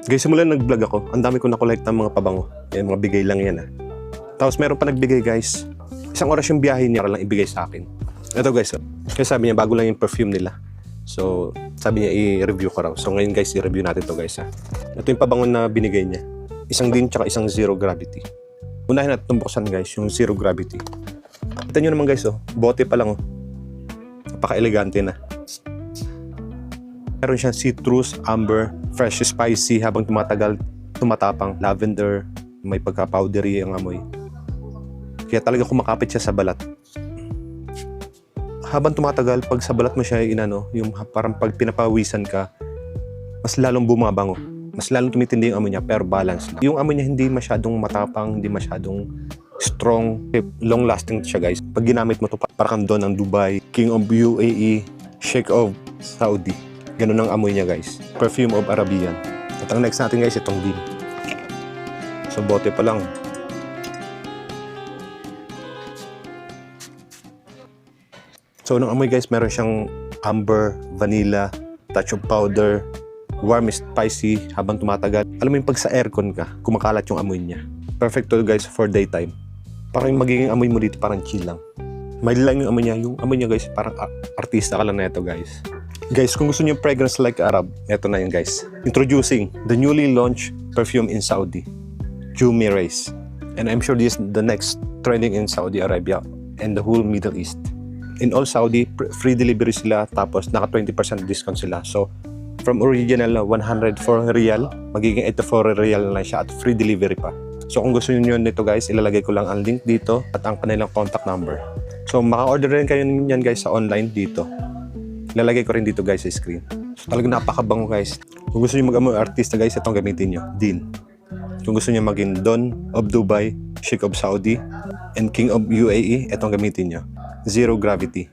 Guys, simula nag-vlog ako, ang dami ko na-collect ng mga pabango. Yan, mga bigay lang yan Tapos meron pa nagbigay guys. Isang oras yung biyahe niya para lang ibigay sa akin. Ito guys, Kasi sabi niya bago lang yung perfume nila. So, sabi niya i-review ko raw. So ngayon guys, i-review natin to guys Ito yung pabango na binigay niya. Isang din tsaka isang zero gravity. Unahin natin itong buksan guys, yung zero gravity. Kita nyo naman guys, bote pa lang Napaka-elegante na. Meron siyang citrus, amber, fresh spicy habang tumatagal, tumatapang, lavender, may pagka-powdery ang amoy. Kaya talaga kumakapit siya sa balat. Habang tumatagal, pag sa balat mo siya yung parang pag pinapawisan ka, mas lalong bumabango. Mas lalong tumitindi yung amoy niya, pero balance lang. Yung amoy niya hindi masyadong matapang, hindi masyadong strong. Long-lasting siya guys. Pag ginamit mo to parang Don ng Dubai, King of UAE, Sheikh of Saudi. Ganun ang amoy niya guys. Perfume of Arabian. At ang next natin guys, itong din. So bote pa lang. So nung amoy guys, meron siyang amber, vanilla, touch of powder, warm, spicy habang tumatagal. Alam mo yung pag sa aircon ka, kumakalat yung amoy niya. Perfect to guys for daytime. Parang yung magiging amoy mo dito parang chill lang. Mild lang yung amoy niya. Yung amoy niya guys, parang artista ka lang na ito guys. Guys, kung gusto niyo fragrance like Arab, eto na yun guys. Introducing the newly launched perfume in Saudi, Jumi Race. And I'm sure this is the next trending in Saudi Arabia and the whole Middle East. In all Saudi, free delivery sila, tapos naka 20% discount sila. So, from original 104 riyal, magiging 84 riyal na lang siya at free delivery pa. So, kung gusto niyo nito guys, ilalagay ko lang ang link dito at ang kanilang contact number. So, maka-order rin kayo niyan guys sa online dito. Ilalagay ko rin dito guys sa screen. So, talagang napakabango guys. Kung gusto niyo mag-amoy artista guys, itong gamitin niyo. Din. Kung gusto niyo maging Don of Dubai, Sheikh of Saudi, and King of UAE, itong gamitin niyo. Zero gravity.